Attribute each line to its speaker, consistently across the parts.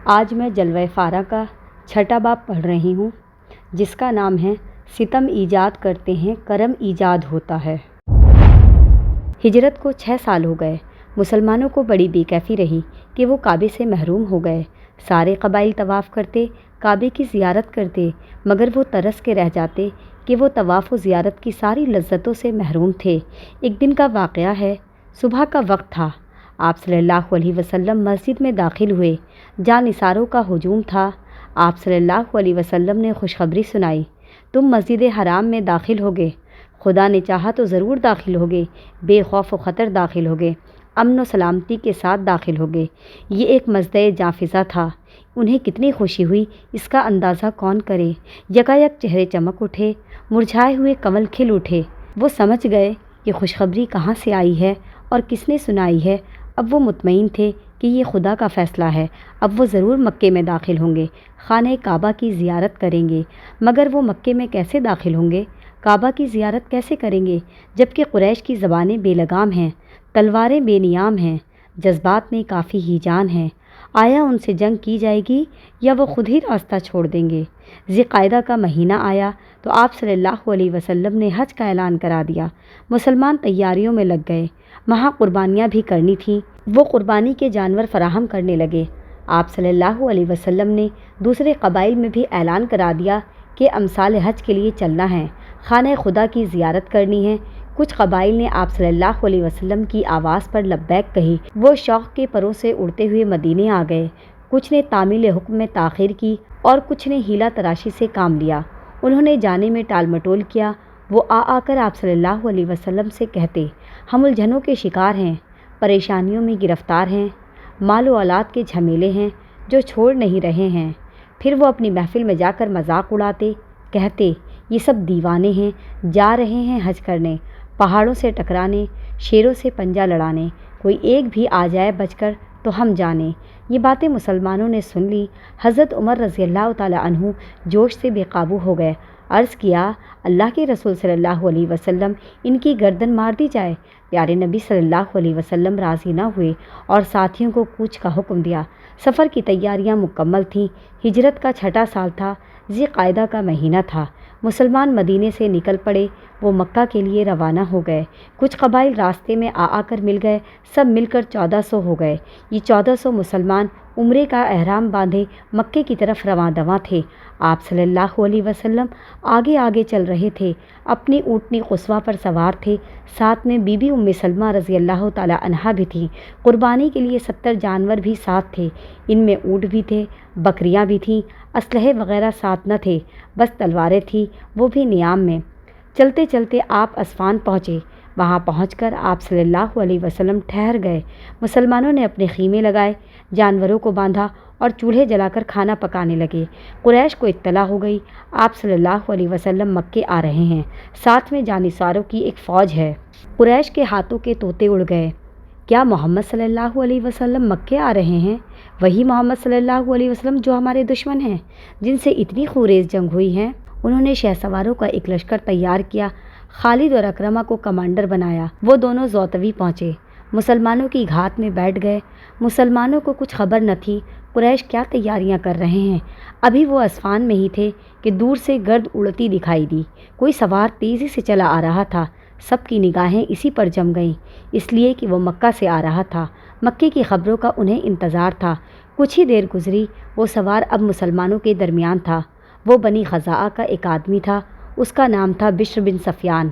Speaker 1: آج میں جلوہ فارا کا چھٹا باب پڑھ رہی ہوں، جس کا نام ہے ستم ایجاد کرتے ہیں کرم ایجاد ہوتا ہے۔ ہجرت کو 6 سال ہو گئے۔ مسلمانوں کو بڑی بے کیفی رہی کہ وہ کعبے سے محروم ہو گئے۔ سارے قبائل طواف کرتے، کعبے کی زیارت کرتے، مگر وہ ترس کے رہ جاتے کہ وہ طواف و زیارت کی ساری لذتوں سے محروم تھے۔ ایک دن کا واقعہ ہے، صبح کا وقت تھا۔ آپ صلی اللہ علیہ وسلم مسجد میں داخل ہوئے۔ جانثاروں کا ہجوم تھا۔ آپ صلی اللہ علیہ وسلم نے خوشخبری سنائی، تم مسجد حرام میں داخل ہوگے، خدا نے چاہا تو ضرور داخل ہوگے، بے خوف و خطر داخل ہوگے، امن و سلامتی کے ساتھ داخل ہوگے۔ یہ ایک مزدۂ جاں فضا تھا۔ انہیں کتنی خوشی ہوئی اس کا اندازہ کون کرے۔ یکایک چہرے چمک اٹھے، مرجھائے ہوئے کمل کھل اٹھے۔ وہ سمجھ گئے کہ خوشخبری کہاں سے آئی ہے اور کس نے سنائی ہے۔ اب وہ مطمئن تھے کہ یہ خدا کا فیصلہ ہے۔ اب وہ ضرور مکے میں داخل ہوں گے، خانہ کعبہ کی زیارت کریں گے۔ مگر وہ مکے میں کیسے داخل ہوں گے؟ کعبہ کی زیارت کیسے کریں گے جبکہ قریش کی زبانیں بے لگام ہیں، تلواریں بے نیام ہیں، جذبات میں کافی ہی جان ہیں؟ آیا ان سے جنگ کی جائے گی یا وہ خود ہی راستہ چھوڑ دیں گے؟ ذی قعدہ کا مہینہ آیا تو آپ صلی اللہ علیہ وسلم نے حج کا اعلان کرا دیا۔ مسلمان تیاریوں میں لگ گئے۔ وہاں قربانیاں بھی کرنی تھیں۔ وہ قربانی کے جانور فراہم کرنے لگے۔ آپ صلی اللہ علیہ وسلم نے دوسرے قبائل میں بھی اعلان کرا دیا کہ امسال حج کے لیے چلنا ہے، خانہ خدا کی زیارت کرنی ہے۔ کچھ قبائل نے آپ صلی اللہ علیہ وسلم کی آواز پر لبیک کہی۔ وہ شوق کے پروں سے اڑتے ہوئے مدینے آ گئے۔ کچھ نے تعمیل حکم میں تاخیر کی اور کچھ نے ہیلہ تراشی سے کام لیا۔ انہوں نے جانے میں ٹال مٹول کیا۔ وہ آ کر آپ صلی اللہ علیہ وسلم سے کہتے، ہم الجھنوں کے شکار ہیں، پریشانیوں میں گرفتار ہیں، مال و اولاد کے جھمیلے ہیں جو چھوڑ نہیں رہے ہیں۔ پھر وہ اپنی محفل میں جا کر مذاق اڑاتے، کہتے یہ سب دیوانے ہیں، جا رہے ہیں حج کرنے، پہاڑوں سے ٹکرانے، شیروں سے پنجہ لڑانے، کوئی ایک بھی آ جائے بچ کر تو ہم جانیں۔ یہ باتیں مسلمانوں نے سن لی۔ حضرت عمر رضی اللہ تعالیٰ عنہ جوش سے بے قابو ہو گئے۔ عرض کیا، اللہ کے رسول صلی اللہ علیہ وسلم، ان کی گردن مار دی جائے۔ پیارے نبی صلی اللہ علیہ وسلم راضی نہ ہوئے اور ساتھیوں کو کوچ کا حکم دیا۔ سفر کی تیاریاں مکمل تھیں۔ ہجرت کا 6واں سال تھا۔ ذی قعدہ کا مہینہ تھا۔ مسلمان مدینے سے نکل پڑے۔ وہ مکہ کے لیے روانہ ہو گئے۔ کچھ قبائل راستے میں آ کر مل گئے۔ سب مل کر 1400 ہو گئے۔ یہ 1400 مسلمان عمرے کا احرام باندھے مکے کی طرف رواں دواں تھے۔ آپ صلی اللہ علیہ وسلم آگے آگے چل رہے تھے، اپنی اونٹنی قصویٰ پر سوار تھے۔ ساتھ میں بی بی ام سلمہ رضی اللہ تعالیٰ عنہا بھی تھیں۔ قربانی کے لیے 70 جانور بھی ساتھ تھے۔ ان میں اونٹ بھی تھے، بکریاں بھی تھیں۔ اسلحے وغیرہ ساتھ نہ تھے، بس تلواریں تھیں، وہ بھی نیام میں۔ چلتے چلتے آپ اسفان پہنچے۔ وہاں پہنچ کر آپ صلی اللہ علیہ وسلم ٹھہر گئے۔ مسلمانوں نے اپنے خیمے لگائے، جانوروں کو باندھا اور چولہے جلا کر کھانا پکانے لگے۔ قریش کو اطلاع ہو گئی، آپ صلی اللہ علیہ وسلم مکے آ رہے ہیں، ساتھ میں جانثاروں کی ایک فوج ہے۔ قریش کے ہاتھوں کے طوطے اڑ گئے۔ کیا محمد صلی اللہ علیہ وسلم مکے آ رہے ہیں؟ وہی محمد صلی اللہ علیہ وسلم جو ہمارے دشمن ہیں، جن سے اتنی خونریز جنگ ہوئی ہے؟ انہوں نے شہسواروں کا ایک لشکر تیار کیا، خالد اور اکرمہ کو کمانڈر بنایا۔ وہ دونوں زوتوی پہنچے، مسلمانوں کی گھات میں بیٹھ گئے۔ مسلمانوں کو کچھ خبر نہ تھی قریش کیا تیاریاں کر رہے ہیں۔ ابھی وہ اسفان میں ہی تھے کہ دور سے گرد اڑتی دکھائی دی۔ کوئی سوار تیزی سے چلا آ رہا تھا۔ سب کی نگاہیں اسی پر جم گئیں، اس لیے کہ وہ مکہ سے آ رہا تھا۔ مکے کی خبروں کا انہیں انتظار تھا۔ کچھ ہی دیر گزری، وہ سوار اب مسلمانوں کے درمیان تھا۔ وہ بنی خزاعہ کا ایک آدمی تھا، اس کا نام تھا بشر بن صفیان۔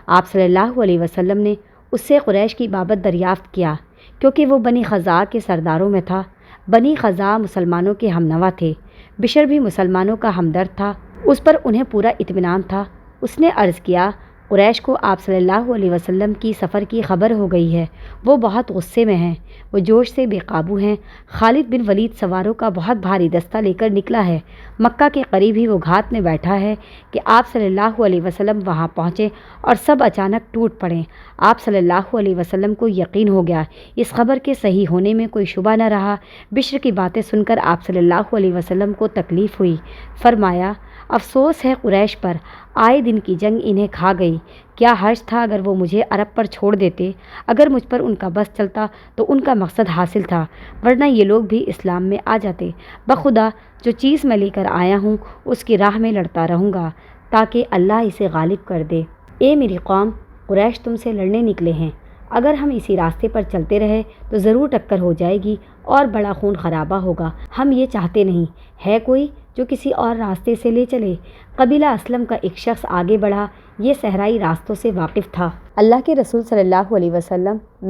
Speaker 1: آپ صلی اللہ علیہ وسلم نے اس سے قریش کی بابت دریافت کیا، کیونکہ وہ بنی خزاعہ کے سرداروں میں تھا۔ بنی خزاعہ مسلمانوں کے ہمنوا تھے۔ بشر بھی مسلمانوں کا ہمدرد تھا۔ اس پر انہیں پورا اطمینان تھا۔ اس نے عرض کیا، قریش کو آپ صلی اللہ علیہ وسلم کی سفر کی خبر ہو گئی ہے۔ وہ بہت غصے میں ہیں، وہ جوش سے بے قابو ہیں۔ خالد بن ولید سواروں کا بہت بھاری دستہ لے کر نکلا ہے۔ مکہ کے قریب ہی وہ گھات میں بیٹھا ہے کہ آپ صلی اللہ علیہ وسلم وہاں پہنچے اور سب اچانک ٹوٹ پڑے۔ آپ صلی اللہ علیہ وسلم کو یقین ہو گیا، اس خبر کے صحیح ہونے میں کوئی شبہ نہ رہا۔ بشر کی باتیں سن کر آپ صلی اللہ علیہ وسلم کو تکلیف ہوئی۔ فرمایا، افسوس ہے قریش پر، آئے دن کی جنگ انہیں کھا گئی۔ کیا حرج تھا اگر وہ مجھے عرب پر چھوڑ دیتے، اگر مجھ پر ان کا بس چلتا تو ان کا مقصد حاصل تھا، ورنہ یہ لوگ بھی اسلام میں آ جاتے۔ بخدا جو چیز میں لے کر آیا ہوں اس کی راہ میں لڑتا رہوں گا تاکہ اللہ اسے غالب کر دے۔ اے میری قوم، قریش تم سے لڑنے نکلے ہیں، اگر ہم اسی راستے پر چلتے رہے تو ضرور ٹکر ہو جائے گی اور بڑا خون خرابہ ہوگا۔ ہم یہ چاہتے نہیں۔ ہے کوئی جو کسی اور راستے سے لے چلے؟ قبیلہ اسلم کا ایک شخص آگے بڑھا، یہ صحرائی راستوں سے واقف تھا۔ اللہ کے رسول صلی اللہ علیہ وسلم،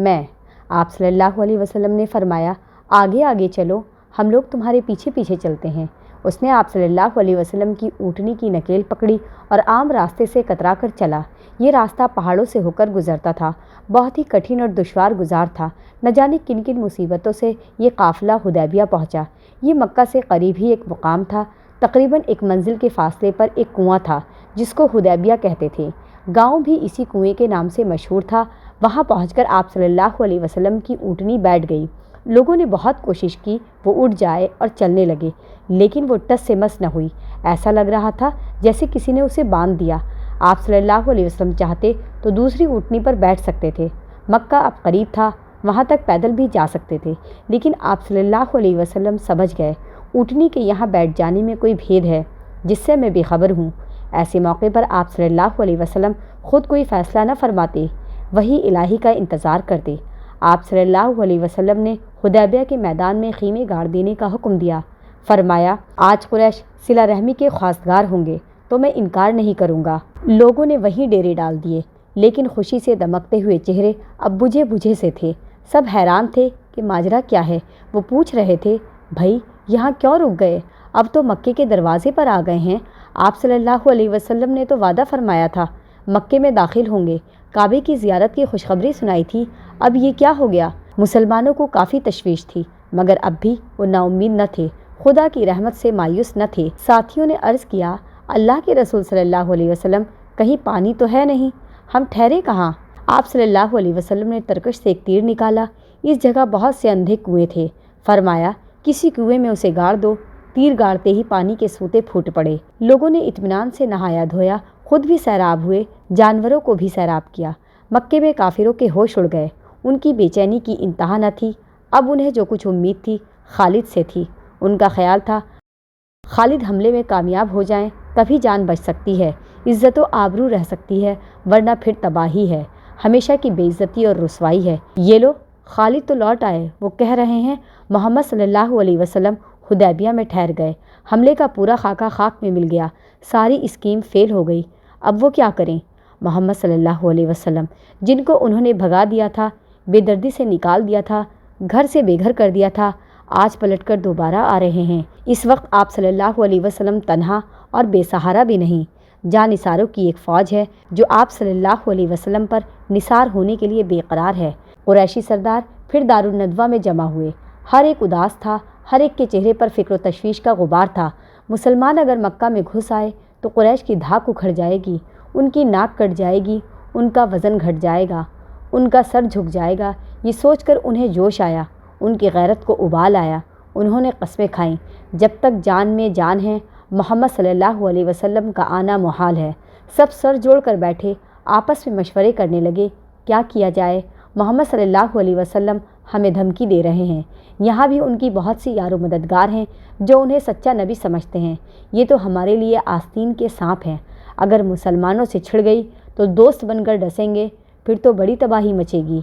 Speaker 1: آپ صلی اللہ علیہ وسلم نے فرمایا، آگے آگے چلو، ہم لوگ تمہارے پیچھے پیچھے چلتے ہیں۔ اس نے آپ صلی اللہ علیہ وسلم کی اونٹنی کی نکیل پکڑی اور عام راستے سے کترا کر چلا۔ یہ راستہ پہاڑوں سے ہو کر گزرتا تھا، بہت ہی کٹھن اور دشوار گزار تھا۔ نہ جانے کن کن مصیبتوں سے یہ قافلہ حدیبیہ پہنچا۔ یہ مکہ سے قریب ہی ایک مقام تھا، تقریباً ایک منزل کے فاصلے پر ایک کنواں تھا جس کو حدیبیہ کہتے تھے۔ گاؤں بھی اسی کنویں کے نام سے مشہور تھا۔ وہاں پہنچ کر آپ صلی اللہ علیہ وسلم کی اونٹنی بیٹھ گئی۔ لوگوں نے بہت کوشش کی وہ اٹھ جائے اور چلنے لگے، لیکن وہ ٹس سے مس نہ ہوئی۔ ایسا لگ رہا تھا جیسے کسی نے اسے باندھ دیا۔ آپ صلی اللہ علیہ وسلم چاہتے تو دوسری اونٹنی پر بیٹھ سکتے تھے۔ مکہ اب قریب تھا، وہاں تک پیدل بھی جا سکتے تھے، لیکن آپ صلی اللہ علیہ وسلم سمجھ گئے اونٹنی کے یہاں بیٹھ جانے میں کوئی بھید ہے جس سے میں بے خبر ہوں۔ ایسے موقع پر آپ صلی اللہ علیہ وسلم خود کوئی فیصلہ نہ فرماتے، وحی الہی کا انتظار کرتے۔ آپ صلی اللہ علیہ وسلم نے حدیبیہ کے میدان میں خیمے گاڑ دینے کا حکم دیا۔ فرمایا، آج قریش صلہ رحمی کے خواستگار ہوں گے تو میں انکار نہیں کروں گا۔ لوگوں نے وہیں ڈیرے ڈال دیے، لیکن خوشی سے دمکتے ہوئے چہرے اب بجھے بجھے سے تھے۔ سب حیران تھے کہ ماجرا کیا ہے۔ وہ پوچھ رہے تھے، بھائی یہاں کیوں رک گئے؟ اب تو مکے کے دروازے پر آ گئے ہیں۔ آپ صلی اللہ علیہ وسلم نے تو وعدہ فرمایا تھا مکے میں داخل ہوں گے، کعبے کی زیارت کی خوشخبری سنائی تھی، اب یہ کیا ہو گیا؟ مسلمانوں کو کافی تشویش تھی، مگر اب بھی وہ نا امید نہ تھے، خدا کی رحمت سے مایوس نہ تھے۔ ساتھیوں نے عرض کیا، اللہ کے رسول صلی اللہ علیہ وسلم، کہیں پانی تو ہے نہیں؟ ہم ٹھہرے کہاں؟ آپ صلی اللہ علیہ وسلم نے ترکش سے ایک تیر نکالا۔ اس جگہ بہت سے اندھے کنویں تھے۔ فرمایا، کسی کنویں میں اسے گاڑ دو۔ تیر گاڑتے ہی پانی کے سوتے پھوٹ پڑے۔ لوگوں نے اطمینان سے نہایا دھویا، خود بھی سیراب ہوئے، جانوروں کو بھی سیراب کیا۔ مکے میں کافروں کے ہوش اڑ گئے۔ ان کی بے چینی کی انتہا نہ تھی۔ اب انہیں جو کچھ امید تھی خالد سے تھی۔ ان کا خیال تھا خالد حملے میں کامیاب ہو جائیں تبھی جان بچ سکتی ہے، عزت و آبرو رہ سکتی ہے، ورنہ پھر تباہی ہے، ہمیشہ کی بے عزتی اور رسوائی ہے۔ یہ لو، خالد تو لوٹ آئے۔ وہ کہہ رہے ہیں محمد صلی اللہ علیہ وسلم حدیبیہ میں ٹھہر گئے۔ حملے کا پورا خاکہ خاک میں مل گیا، ساری اسکیم فیل ہو گئی۔ اب وہ کیا کریں؟ محمد صلی اللہ علیہ وسلم جن کو انہوں نے بھگا دیا تھا، بے دردی سے نکال دیا تھا، گھر سے بے گھر کر دیا تھا، آج پلٹ کر دوبارہ آ رہے ہیں۔ اس وقت آپ صلی اللہ علیہ وسلم تنہا اور بے سہارا بھی نہیں، جاں نثاروں کی ایک فوج ہے جو آپ صلی اللہ علیہ وسلم پر نثار ہونے کے لیے بے قرار ہے۔ قریشی سردار پھر دارالندوہ میں جمع ہوئے۔ ہر ایک اداس تھا، ہر ایک کے چہرے پر فکر و تشویش کا غبار تھا۔ مسلمان اگر مکہ میں گھس آئے تو قریش کی دھاک اکھڑ جائے گی، ان کی ناک کٹ جائے گی، ان کا وزن گھٹ جائے گا، ان کا سر جھک جائے گا۔ یہ سوچ کر انہیں جوش آیا، ان کی غیرت کو ابال آیا۔ انہوں نے قسمیں کھائیں، جب تک جان میں جان ہے محمد صلی اللہ علیہ وسلم کا آنا محال ہے۔ سب سر جوڑ کر بیٹھے، آپس میں مشورے کرنے لگے، کیا کیا جائے؟ محمد صلی اللہ علیہ وسلم ہمیں دھمکی دے رہے ہیں، یہاں بھی ان کی بہت سی یار و مددگار ہیں جو انہیں سچا نبی سمجھتے ہیں، یہ تو ہمارے لیے آستین کے سانپ ہیں، اگر مسلمانوں سے چھڑ گئی تو دوست بن کر ڈسیں گے، پھر تو بڑی تباہی مچے گی۔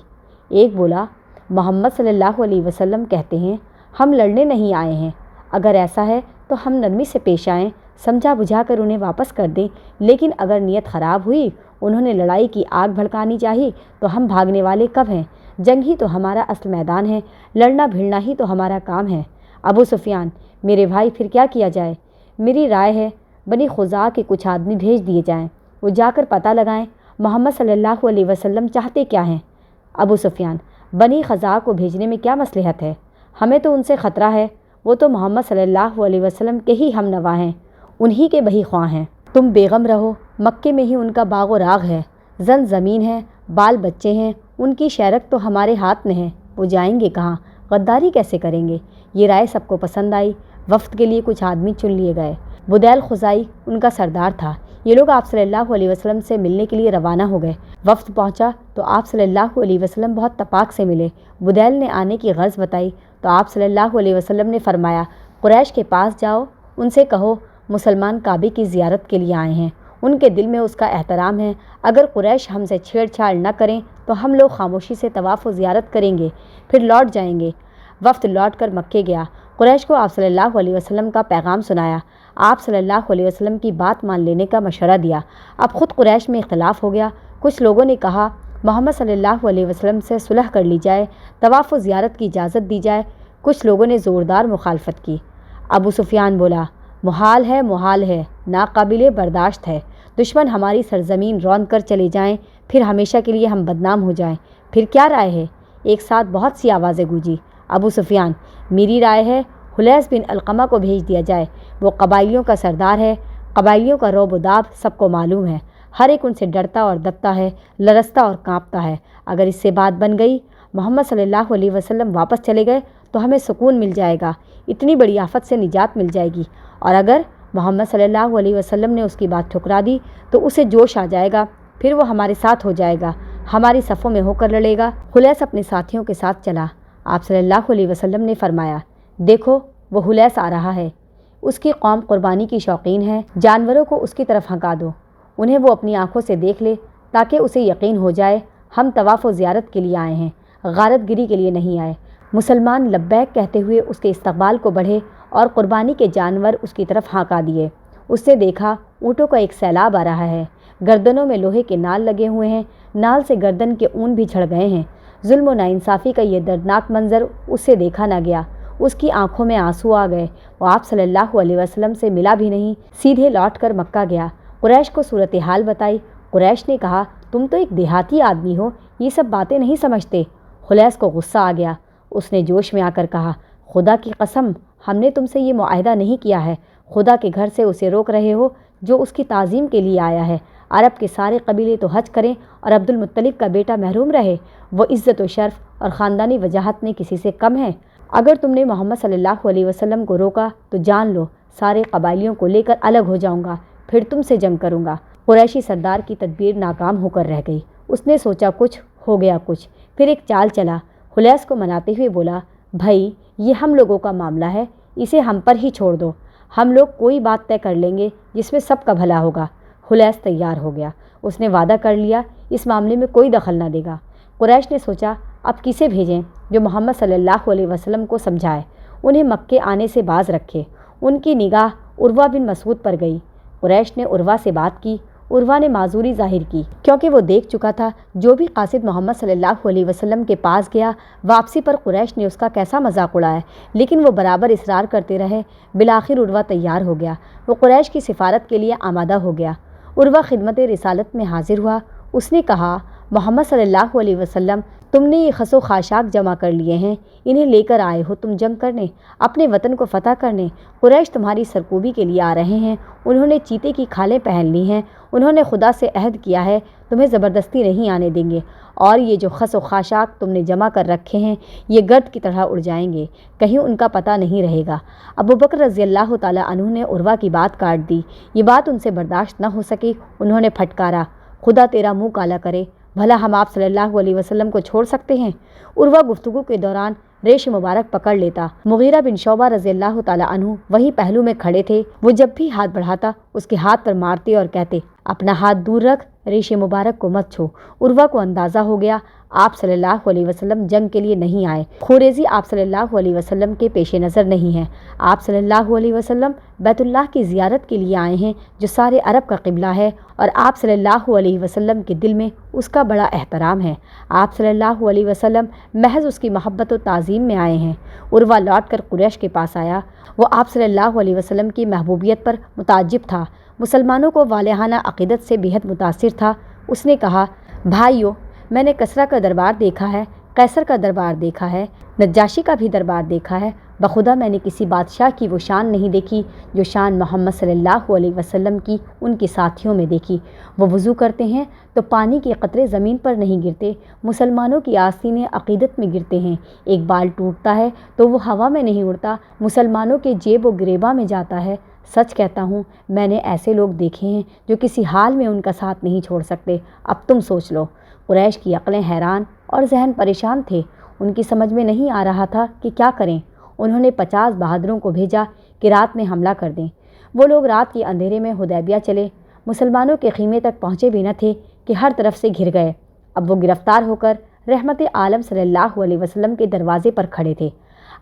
Speaker 1: ایک بولا، محمد صلی اللہ علیہ وسلم کہتے ہیں ہم لڑنے نہیں آئے ہیں، اگر ایسا ہے تو ہم نرمی سے پیش آئیں، سمجھا بجھا کر انہیں واپس کر دیں، لیکن اگر نیت خراب ہوئی، انہوں نے لڑائی کی آگ بھڑکانی چاہی تو ہم بھاگنے والے کب ہیں؟ جنگ ہی تو ہمارا اصل میدان ہے، لڑنا بھیڑنا ہی تو ہمارا کام ہے۔ ابو سفیان، میرے بھائی پھر کیا کیا جائے؟ میری رائے ہے بنی خزاعہ کے کچھ آدمی بھیج دیے جائیں، وہ جا کر پتہ لگائیں محمد صلی اللہ علیہ وسلم چاہتے کیا ہیں۔ ابو سفیان، بنی خزاعہ کو بھیجنے میں کیا مصلحت ہے؟ ہمیں تو ان سے خطرہ ہے، وہ تو محمد صلی اللہ علیہ وسلم کے ہی ہم نوا ہیں، انہی کے بہی خواہ ہیں۔ تم بیغم رہو، مکے میں ہی ان کا باغ و راغ ہے، زن زمین ہے، بال بچے ہیں، ان کی شیرت تو ہمارے ہاتھ میں ہے، وہ جائیں گے کہاں؟ غداری کیسے کریں گے؟ یہ رائے سب کو پسند آئی۔ وفد کے لیے کچھ آدمی چن لیے گئے۔ بدیل خزائی ان کا سردار تھا۔ یہ لوگ آپ صلی اللہ علیہ وسلم سے ملنے کے لیے روانہ ہو گئے۔ وفد پہنچا تو آپ صلی اللہ علیہ وسلم بہت تپاک سے ملے۔ بدیل نے آنے کی غرض بتائی تو آپ صلی اللہ علیہ وسلم نے فرمایا، قریش کے پاس جاؤ، ان سے کہو مسلمان کعبے کی زیارت کے لیے آئے ہیں، ان کے دل میں اس کا احترام ہے، اگر قریش ہم سے چھیڑ چھاڑ نہ کریں تو ہم لوگ خاموشی سے طواف و زیارت کریں گے، پھر لوٹ جائیں گے۔ وفد لوٹ کر مکے گیا، قریش کو آپ صلی اللہ علیہ وسلم کا پیغام سنایا، آپ صلی اللہ علیہ وسلم کی بات مان لینے کا مشورہ دیا۔ اب خود قریش میں اختلاف ہو گیا، کچھ لوگوں نے کہا محمد صلی اللہ علیہ وسلم سے صلح کر لی جائے، طواف و زیارت کی اجازت دی جائے، کچھ لوگوں نے زوردار مخالفت کی۔ ابو سفیان بولا، محال ہے، ناقابل برداشت ہے، دشمن ہماری سرزمین روند کر چلے جائیں، پھر ہمیشہ کے لیے ہم بدنام ہو جائیں، پھر کیا رائے ہے؟ ایک ساتھ بہت سی آوازیں گونجی۔ ابو سفیان، میری رائے ہے حلیس بن علقمہ کو بھیج دیا جائے، وہ قبائلیوں کا سردار ہے، قبائلیوں کا رعب و داب سب کو معلوم ہے، ہر ایک ان سے ڈرتا اور دبتا ہے، لرزتا اور کانپتا ہے، اگر اس سے بات بن گئی، محمد صلی اللہ علیہ وسلم واپس چلے گئے تو ہمیں سکون مل جائے گا، اتنی بڑی آفت سے نجات مل جائے گی، اور اگر محمد صلی اللہ علیہ وسلم نے اس کی بات ٹھکرا دی تو اسے جوش آ جائے گا، پھر وہ ہمارے ساتھ ہو جائے گا، ہماری صفوں میں ہو کر لڑے گا۔ حلیس اپنے ساتھیوں کے ساتھ چلا۔ آپ صلی اللہ علیہ وسلم نے فرمایا، دیکھو وہ حلیس آ رہا ہے، اس کی قوم قربانی کی شوقین ہے، جانوروں کو اس کی طرف ہنکا دو، انہیں وہ اپنی آنکھوں سے دیکھ لے تاکہ اسے یقین ہو جائے ہم طواف و زیارت کے لیے آئے ہیں، غارت گری کے لیے نہیں آئے۔ مسلمان لبیک کہتے ہوئے اس کے استقبال کو بڑھے اور قربانی کے جانور اس کی طرف ہانکا دیے۔ اس نے دیکھا اونٹوں کا ایک سیلاب آ رہا ہے، گردنوں میں لوہے کے نال لگے ہوئے ہیں، نال سے گردن کے اون بھی جھڑ گئے ہیں۔ ظلم و ناانصافی کا یہ دردناک منظر اس سے دیکھا نہ گیا، اس کی آنکھوں میں آنسو آ گئے، وہ آپ صلی اللہ علیہ وسلم سے ملا بھی نہیں، سیدھے لوٹ کر مکہ گیا، قریش کو صورتحال بتائی۔ قریش نے کہا، تم تو ایک دیہاتی آدمی ہو، یہ سب باتیں نہیں سمجھتے۔ حلیس کو غصہ آ گیا، اس نے جوش میں آ کر کہا، خدا کی قسم ہم نے تم سے یہ معاہدہ نہیں کیا ہے، خدا کے گھر سے اسے روک رہے ہو جو اس کی تعظیم کے لیے آیا ہے، عرب کے سارے قبیلے تو حج کریں اور عبد المطلب کا بیٹا محروم رہے، وہ عزت و شرف اور خاندانی وجاہت میں کسی سے کم ہے؟ اگر تم نے محمد صلی اللہ علیہ وسلم کو روکا تو جان لو سارے قبائلیوں کو لے کر الگ ہو جاؤں گا، پھر تم سے جنگ کروں گا۔ قریشی سردار کی تدبیر ناکام ہو کر رہ گئی، اس نے سوچا کچھ ہو گیا کچھ، پھر ایک چال چلا، حلیس کو مناتے ہوئے بولا، بھائی یہ ہم لوگوں کا معاملہ ہے، اسے ہم پر ہی چھوڑ دو، ہم لوگ کوئی بات طے کر لیں گے جس میں سب کا بھلا ہوگا۔ حلیس تیار ہو گیا، اس نے وعدہ کر لیا اس معاملے میں کوئی دخل نہ دے گا۔ قریش نے سوچا اب کسے بھیجیں جو محمد صلی اللہ علیہ وسلم کو سمجھائے، انہیں مکے آنے سے باز رکھے۔ ان کی نگاہ عروہ بن مسعود پر گئی، قریش نے عروہ سے بات کی، عروہ نے معذوری ظاہر کی کیونکہ وہ دیکھ چکا تھا جو بھی قاصد محمد صلی اللہ علیہ وسلم کے پاس گیا واپسی پر قریش نے اس کا کیسا مذاق اڑایا، لیکن وہ برابر اصرار کرتے رہے۔ بالآخر عروہ تیار ہو گیا، وہ قریش کی سفارت کے لیے آمادہ ہو گیا۔ عروہ خدمت رسالت میں حاضر ہوا، اس نے کہا، محمد صلی اللہ علیہ وسلم تم نے یہ خس و خاشاک جمع کر لیے ہیں، انہیں لے کر آئے ہو تم جنگ کرنے، اپنے وطن کو فتح کرنے۔ قریش تمہاری سرکوبی کے لیے آ رہے ہیں، انہوں نے چیتے کی کھالیں پہن لی ہیں، انہوں نے خدا سے عہد کیا ہے تمہیں زبردستی نہیں آنے دیں گے، اور یہ جو خس و خاشاک تم نے جمع کر رکھے ہیں یہ گرد کی طرح اڑ جائیں گے، کہیں ان کا پتہ نہیں رہے گا۔ ابو بکر رضی اللہ تعالیٰ عنہ نے عروہ کی بات کاٹ دی، یہ بات ان سے برداشت نہ ہو سکی، انہوں نے پھٹکارا، خدا تیرا منہ کالا کرے، بھلا ہم آپ صلی اللہ علیہ وسلم کو چھوڑ سکتے ہیں؟ عروہ گفتگو کے دوران ریش مبارک پکڑ لیتا، مغیرہ بن شعبہ رضی اللہ تعالیٰ عنہ وہی پہلو میں کھڑے تھے، وہ جب بھی ہاتھ بڑھاتا اس کے ہاتھ پر مارتے اور کہتے، اپنا ہاتھ دور رکھ، ریش مبارک کو مت چھو۔ عروہ کو اندازہ ہو گیا آپ صلی اللہ علیہ وسلم جنگ کے لیے نہیں آئے، خوریزی آپ صلی اللہ علیہ وسلم کے پیش نظر نہیں ہے، آپ صلی اللہ علیہ وسلم بیت اللہ کی زیارت کے لیے آئے ہیں جو سارے عرب کا قبلہ ہے، اور آپ صلی اللہ علیہ وسلم کے دل میں اس کا بڑا احترام ہے، آپ صلی اللہ علیہ وسلم محض اس کی محبت و تعظیم میں آئے ہیں۔ عروہ لوٹ کر قریش کے پاس آیا، وہ آپ صلی اللہ علیہ وسلم کی محبوبیت پر متعجب تھا، مسلمانوں کو والہانہ عقیدت سے بے حد متاثر تھا۔ اس نے کہا، بھائیو میں نے کسریٰ کا دربار دیکھا ہے، قیصر کا دربار دیکھا ہے، نجاشی کا بھی دربار دیکھا ہے، بخدا میں نے کسی بادشاہ کی وہ شان نہیں دیکھی جو شان محمد صلی اللہ علیہ وسلم کی ان کے ساتھیوں میں دیکھی۔ وہ وضو کرتے ہیں تو پانی کے قطرے زمین پر نہیں گرتے، مسلمانوں کی آستینیں عقیدت میں گرتے ہیں، ایک بال ٹوٹتا ہے تو وہ ہوا میں نہیں اڑتا، مسلمانوں کے جیب و گریباں میں جاتا ہے، سچ کہتا ہوں میں نے ایسے لوگ دیکھے ہیں جو کسی حال میں ان کا ساتھ نہیں چھوڑ سکتے۔ اب تم سوچ لو۔ قریش کی عقلیں حیران اور ذہن پریشان تھے۔ ان کی سمجھ میں نہیں آ رہا تھا کہ کیا کریں۔ انہوں نے 50 بہادروں کو بھیجا کہ رات میں حملہ کر دیں۔ وہ لوگ رات کے اندھیرے میں حدیبیہ چلے۔ مسلمانوں کے خیمے تک پہنچے بھی نہ تھے کہ ہر طرف سے گھر گئے۔ اب وہ گرفتار ہو کر رحمت عالم صلی اللہ علیہ وسلم کے دروازے پر کھڑے تھے۔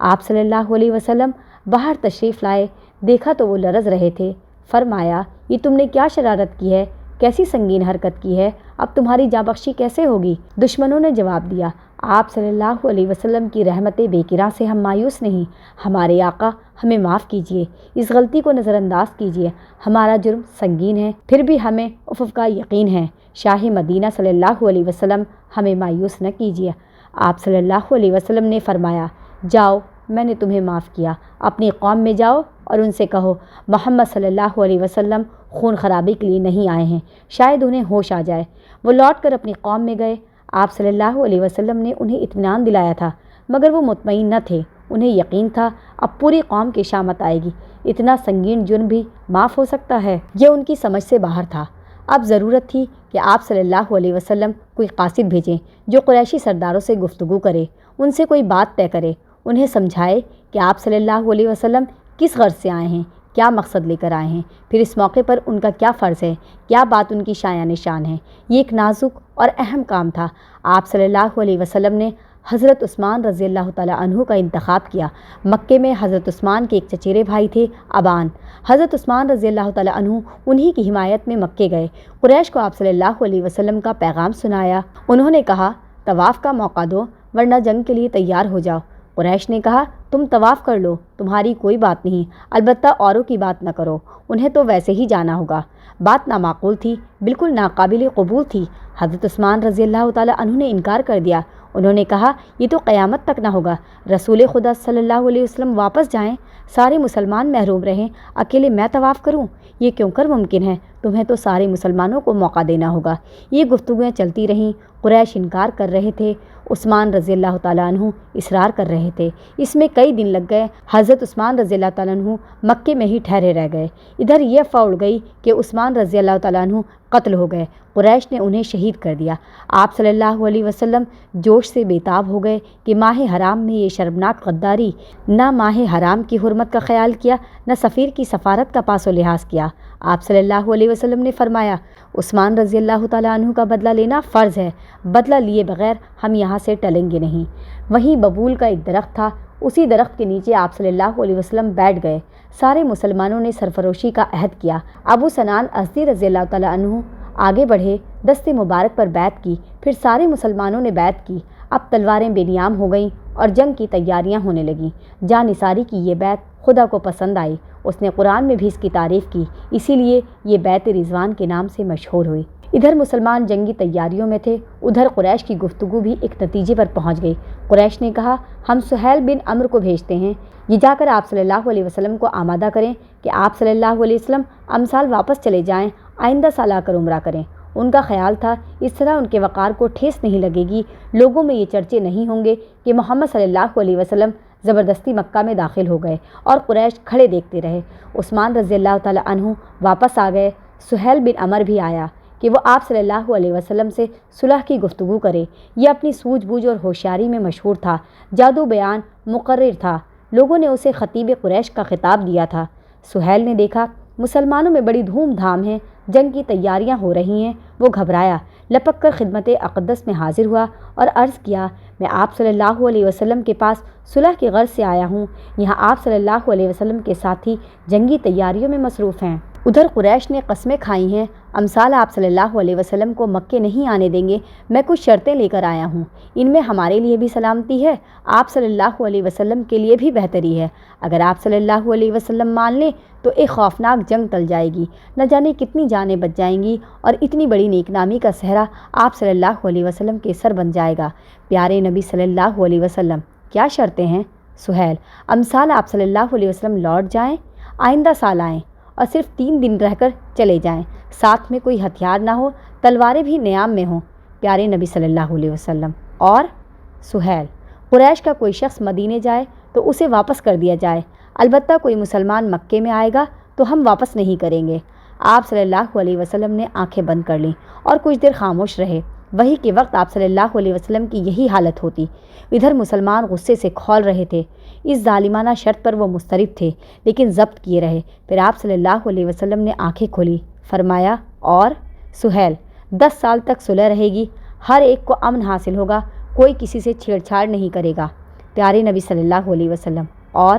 Speaker 1: آپ صلی اللہ علیہ وسلم باہر تشریف لائے، دیکھا تو وہ لرز رہے تھے۔ فرمایا، یہ تم نے کیا شرارت کی ہے؟ کیسی سنگین حرکت کی ہے؟ اب تمہاری جاں بخشی کیسے ہوگی؟ دشمنوں نے جواب دیا، آپ صلی اللہ علیہ وسلم کی رحمت بے کرا سے ہم مایوس نہیں۔ ہمارے آقا، ہمیں معاف کیجیے، اس غلطی کو نظر انداز کیجیے۔ ہمارا جرم سنگین ہے، پھر بھی ہمیں عفو کا یقین ہے۔ شاہ مدینہ صلی اللہ علیہ وسلم، ہمیں مایوس نہ کیجیے۔ آپ صلی اللہ علیہ وسلم نے فرمایا، جاؤ، میں نے تمہیں معاف کیا۔ اپنی قوم میں جاؤ اور ان سے کہو، محمد صلی اللہ علیہ وسلم خون خرابی کے لیے نہیں آئے ہیں، شاید انہیں ہوش آ جائے۔ وہ لوٹ کر اپنی قوم میں گئے۔ آپ صلی اللہ علیہ وسلم نے انہیں اطمینان دلایا تھا، مگر وہ مطمئن نہ تھے۔ انہیں یقین تھا اب پوری قوم کی شامت آئے گی۔ اتنا سنگین جرم بھی معاف ہو سکتا ہے؟ یہ ان کی سمجھ سے باہر تھا۔ اب ضرورت تھی کہ آپ صلی اللہ علیہ وسلم کوئی قاصد بھیجیں جو قریشی سرداروں سے گفتگو کرے، ان سے کوئی بات طے کرے، انہیں سمجھائے کہ آپ صلی اللہ علیہ وسلم کس غرض سے آئے ہیں، کیا مقصد لے کر آئے ہیں، پھر اس موقع پر ان کا کیا فرض ہے، کیا بات ان کی شایان نشان ہے۔ یہ ایک نازک اور اہم کام تھا۔ آپ صلی اللہ علیہ وسلم نے حضرت عثمان رضی اللہ تعالیٰ عنہ کا انتخاب کیا۔ مکے میں حضرت عثمان کے ایک چچیرے بھائی تھے، ابان۔ حضرت عثمان رضی اللہ تعالیٰ عنہ انہی کی حمایت میں مکے گئے۔ قریش کو آپ صلی اللہ علیہ وسلم کا پیغام سنایا۔ انہوں نے کہا، طواف کا موقع دو ورنہ جنگ کے لیے تیار ہو جاؤ۔ قریش نے کہا، تم طواف کر لو، تمہاری کوئی بات نہیں، البتہ اوروں کی بات نہ کرو، انہیں تو ویسے ہی جانا ہوگا۔ بات نامعقول تھی، بالکل ناقابل قبول تھی۔ حضرت عثمان رضی اللہ تعالیٰ عنہ نے انکار کر دیا۔ انہوں نے کہا، یہ تو قیامت تک نہ ہوگا۔ رسول خدا صلی اللہ علیہ وسلم واپس جائیں، سارے مسلمان محروم رہیں، اکیلے میں طواف کروں؟ یہ کیوں کر ممکن ہے؟ تمہیں تو سارے مسلمانوں کو موقع دینا ہوگا۔ یہ گفتگویں چلتی رہیں۔ قریش انکار کر رہے تھے، عثمان رضی اللہ تعالیٰ عنہ اصرار کر رہے تھے۔ اس میں کئی دن لگ گئے۔ حضرت عثمان رضی اللہ تعالیٰ عنہ مکے میں ہی ٹھہرے رہ گئے۔ ادھر یہ افواہ اڑ گئی کہ عثمان رضی اللہ تعالیٰ عنہ قتل ہو گئے، قریش نے انہیں شہید کر دیا۔ آپ صلی اللہ علیہ وسلم جوش سے بےتاب ہو گئے کہ ماہ حرام میں یہ شرمناک غداری، نہ ماہ حرام کی حرمت کا خیال کیا، نہ سفیر کی سفارت کا پاس و لحاظ کیا۔ آپ صلی اللہ علیہ وسلم نے فرمایا، عثمان رضی اللہ تعالیٰ عنہ کا بدلہ لینا فرض ہے، بدلہ لیے بغیر ہم یہاں سے ٹلیں گے نہیں۔ وہیں ببول کا ایک درخت تھا، اسی درخت کے نیچے آپ صلی اللہ علیہ وسلم بیٹھ گئے۔ سارے مسلمانوں نے سرفروشی کا عہد کیا۔ ابو سنان ازدی رضی اللہ تعالیٰ عنہ آگے بڑھے، دست مبارک پر بیعت کی، پھر سارے مسلمانوں نے بیعت کی۔ اب تلواریں بے نیام ہو گئیں اور جنگ کی تیاریاں ہونے لگیں۔ جاں نثاری کی یہ بیعت خدا کو پسند آئی، اس نے قرآن میں بھی اس کی تعریف کی، اسی لیے یہ بیعت رضوان کے نام سے مشہور ہوئی۔ ادھر مسلمان جنگی تیاریوں میں تھے، ادھر قریش کی گفتگو بھی ایک نتیجے پر پہنچ گئی۔ قریش نے کہا، ہم سہیل بن عمرو کو بھیجتے ہیں، یہ جا کر آپ صلی اللہ علیہ وسلم کو آمادہ کریں کہ آپ صلی اللہ علیہ وسلم امسال واپس چلے جائیں، آئندہ سال آ کر عمرہ کریں۔ ان کا خیال تھا اس طرح ان کے وقار کو ٹھیس نہیں لگے گی، لوگوں میں یہ چرچے نہیں ہوں گے کہ محمد صلی اللہ علیہ وسلم زبردستی مکہ میں داخل ہو گئے اور قریش کھڑے دیکھتے رہے۔ عثمان رضی اللہ تعالیٰ عنہ واپس آ گئے۔ سہیل بن عمر بھی آیا کہ وہ آپ صلی اللہ علیہ وسلم سے صلح کی گفتگو کرے۔ یہ اپنی سوجھ بوجھ اور ہوشیاری میں مشہور تھا، جادو بیان مقرر تھا، لوگوں نے اسے خطیب قریش کا خطاب دیا تھا۔ سہیل نے دیکھا مسلمانوں میں بڑی دھوم دھام ہے، جنگ کی تیاریاں ہو رہی ہیں۔ وہ گھبرایا، لپک کر خدمت اقدس میں حاضر ہوا اور عرض کیا، میں آپ صلی اللہ علیہ وسلم کے پاس صلح کی غرض سے آیا ہوں، یہاں آپ صلی اللہ علیہ وسلم کے ساتھی جنگی تیاریوں میں مصروف ہیں۔ ادھر قریش نے قسمیں کھائی ہیں، امسال آپ صلی اللہ علیہ وسلم کو مکے نہیں آنے دیں گے۔ میں کچھ شرطیں لے کر آیا ہوں، ان میں ہمارے لیے بھی سلامتی ہے، آپ صلی اللہ علیہ وسلم کے لیے بھی بہتری ہے۔ اگر آپ صلی اللہ علیہ وسلم مان لیں تو ایک خوفناک جنگ ٹل جائے گی، نہ جانے کتنی جانیں بچ جائیں گی اور اتنی بڑی نیک نامی کا صحرا آپ صلی اللہ علیہ وسلم کے سر بن جائے گا۔ پیارے نبی صلی اللہ علیہ وسلم، کیا شرطیں ہیں؟ سہیل، امسال آپ صلی اللہ علیہ وسلم لوٹ جائیں، آئندہ سال آئیں اور صرف 3 دن رہ کر چلے جائیں، ساتھ میں کوئی ہتھیار نہ ہو، تلواریں بھی نیام میں ہوں۔ پیارے نبی صلی اللہ علیہ وسلم اور سہیل، قریش کا کوئی شخص مدینے جائے تو اسے واپس کر دیا جائے، البتہ کوئی مسلمان مکے میں آئے گا تو ہم واپس نہیں کریں گے۔ آپ صلی اللہ علیہ وسلم نے آنکھیں بند کر لیں اور کچھ دیر خاموش رہے۔ وحی کے وقت آپ صلی اللہ علیہ وسلم کی یہی حالت ہوتی۔ ادھر مسلمان غصے سے کھول رہے تھے۔ اس ظالمانہ شرط پر وہ مضطرب تھے لیکن ضبط کیے رہے۔ پھر آپ صلی اللہ علیہ وسلم نے آنکھیں کھولی، فرمایا، اور سہیل 10 سال تک صلح رہے گی، ہر ایک کو امن حاصل ہوگا، کوئی کسی سے چھیڑ چھاڑ نہیں کرے گا۔ پیارے نبی صلی اللہ علیہ وسلم، اور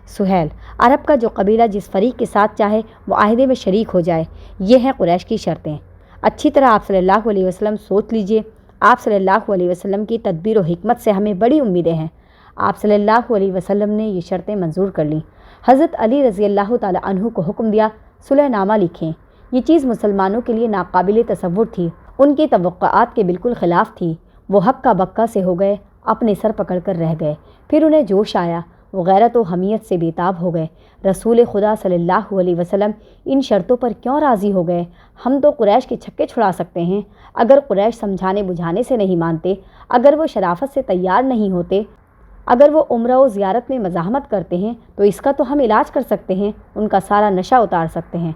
Speaker 1: سہیل، عرب کا جو قبیلہ جس فریق کے ساتھ چاہے وہ معاہدے میں شریک ہو جائے، یہ ہیں قریش کی شرطیں۔ اچھی طرح آپ صلی اللہ علیہ وسلم سوچ لیجئے۔ آپ صلی اللہ علیہ وسلم کی تدبیر و حکمت سے ہمیں بڑی امیدیں ہیں۔ آپ صلی اللہ علیہ وسلم نے یہ شرطیں منظور کر لیں۔ حضرت علی رضی اللہ تعالی عنہ کو حکم دیا، صلح نامہ لکھیں۔ یہ چیز مسلمانوں کے لیے ناقابل تصور تھی، ان کی توقعات کے بالکل خلاف تھی۔ وہ ہکا بکا سے ہو گئے، اپنے سر پکڑ کر رہ گئے۔ پھر انہیں جوش آیا، وہ غیرت و حمیت سے بےتاب ہو گئے۔ رسول خدا صلی اللہ علیہ وسلم ان شرطوں پر کیوں راضی ہو گئے؟ ہم تو قریش کے چھکے چھڑا سکتے ہیں۔ اگر قریش سمجھانے بجھانے سے نہیں مانتے، اگر وہ شرافت سے تیار نہیں ہوتے، اگر وہ عمرہ و زیارت میں مزاحمت کرتے ہیں تو اس کا تو ہم علاج کر سکتے ہیں، ان کا سارا نشہ اتار سکتے ہیں،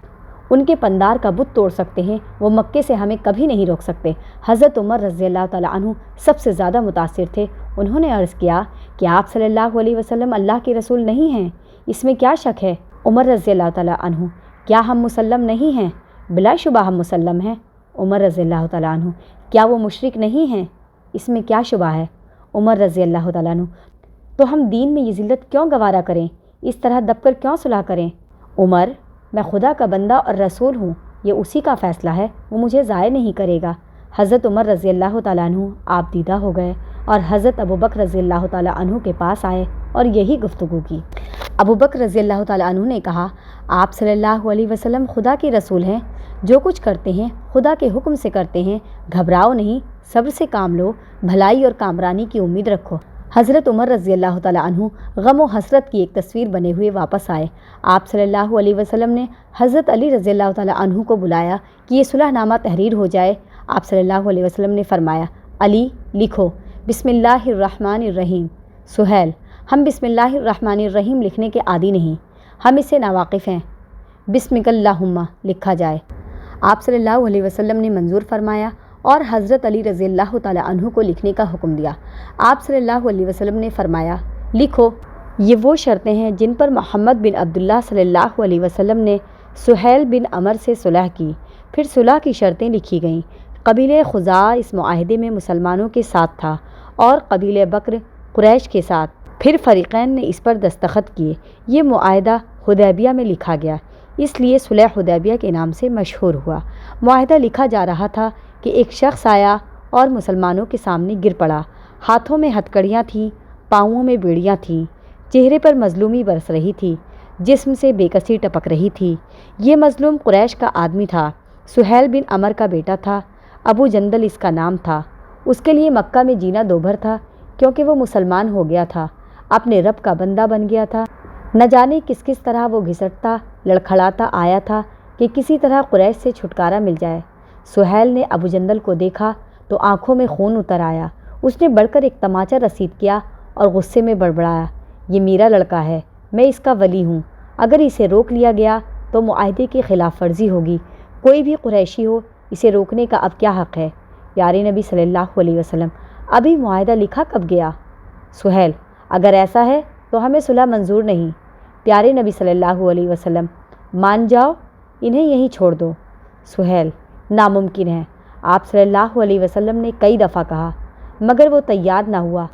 Speaker 1: ان کے پندار کا بت توڑ سکتے ہیں، وہ مکے سے ہمیں کبھی نہیں روک سکتے۔ حضرت عمر رضی اللہ تعالیٰ عنہ سب سے زیادہ متاثر تھے۔ انہوں نے عرض کیا کہ آپ صلی اللہ علیہ وسلم اللہ کے رسول نہیں ہیں، اس میں کیا شک ہے؟ عمر رضی اللہ تعالیٰ عنہ، کیا ہم مسلم نہیں ہیں؟ بلا شبہ ہم مسلم ہیں۔ عمر رضی اللہ تعالیٰ عنہ، کیا وہ مشرک نہیں ہیں؟ اس میں کیا شبہ ہے؟ عمر رضی اللہ تعالیٰ عنہ، تو ہم دین میں یہ ذلت کیوں گوارا کریں؟ اس طرح دب کر کیوں صلح کریں؟ عمر، میں خدا کا بندہ اور رسول ہوں، یہ اسی کا فیصلہ ہے، وہ مجھے ضائع نہیں کرے گا۔ حضرت عمر رضی اللہ تعالیٰ عنہ آپ دیدہ ہو گئے اور حضرت ابوبکر رضی اللہ تعالیٰ عنہ کے پاس آئے اور یہی گفتگو کی۔ ابوبکر رضی اللہ تعالیٰ عنہ نے کہا، آپ صلی اللہ علیہ وسلم خدا کے رسول ہیں، جو کچھ کرتے ہیں خدا کے حکم سے کرتے ہیں، گھبراؤ نہیں، صبر سے کام لو، بھلائی اور کامرانی کی امید رکھو۔ حضرت عمر رضی اللہ تعالیٰ عنہ غم و حسرت کی ایک تصویر بنے ہوئے واپس آئے۔ آپ صلی اللہ علیہ وسلم نے حضرت علی رضی اللہ تعالیٰ عنہ کو بلایا کہ یہ صلح نامہ تحریر ہو جائے۔ آپ صلی اللہ علیہ وسلم نے فرمایا، علی لکھو، بسم اللہ الرحمن الرحیم۔ سہیل، ہم بسم اللہ الرحمن الرحیم لکھنے کے عادی نہیں، ہم اس سے ناواقف ہیں، بسمک اللہم لکھا جائے۔ آپ صلی اللہ علیہ وسلم نے منظور فرمایا اور حضرت علی رضی اللہ تعالیٰ عنہ کو لکھنے کا حکم دیا۔ آپ صلی اللہ علیہ وسلم نے فرمایا، لکھو، یہ وہ شرطیں ہیں جن پر محمد بن عبداللہ صلی اللہ علیہ وسلم نے سہیل بن عمر سے صلح کی۔ پھر صلح کی شرطیں لکھی گئیں۔ قبیلہ خزاعہ اس معاہدے میں مسلمانوں کے ساتھ تھا اور قبیلہ بکر قریش کے ساتھ۔ پھر فریقین نے اس پر دستخط کیے۔ یہ معاہدہ حدیبیہ میں لکھا گیا، اس لیے صلح حدیبیہ کے نام سے مشہور ہوا۔ معاہدہ لکھا جا رہا تھا کہ ایک شخص آیا اور مسلمانوں کے سامنے گر پڑا۔ ہاتھوں میں ہتکڑیاں تھیں، پاؤں میں بیڑیاں تھیں، چہرے پر مظلومی برس رہی تھی، جسم سے بے کسی ٹپک رہی تھی۔ یہ مظلوم قریش کا آدمی تھا، سہیل بن عمر کا بیٹا تھا، ابو جندل اس کا نام تھا۔ اس کے لیے مکہ میں جینا دوبھر تھا کیونکہ وہ مسلمان ہو گیا تھا، اپنے رب کا بندہ بن گیا تھا۔ نہ جانے کس کس طرح وہ گھسٹتا لڑکھڑاتا آیا تھا کہ کسی طرح قریش سے چھٹکارا مل جائے۔ سہیل نے ابو جندل کو دیکھا تو آنکھوں میں خون اتر آیا۔ اس نے بڑھ کر ایک تماچا رسید کیا اور غصے میں بڑبڑایا، یہ میرا لڑکا ہے، میں اس کا ولی ہوں، اگر اسے روک لیا گیا تو معاہدے کی خلاف ورزی ہوگی، کوئی بھی قریشی ہو، اسے روکنے کا اب کیا حق ہے؟ پیارے نبی صلی اللہ علیہ وسلم، ابھی معاہدہ لکھا کب گیا؟ سہیل، اگر ایسا ہے تو ہمیں صلح منظور نہیں۔ پیارے نبی صلی اللہ علیہ وسلم، مان جاؤ، انہیں یہیں چھوڑ دو۔ سہیل، ناممکن ہے۔ آپ صلی اللہ علیہ وسلم نے کئی دفعہ کہا مگر وہ تیار نہ ہوا،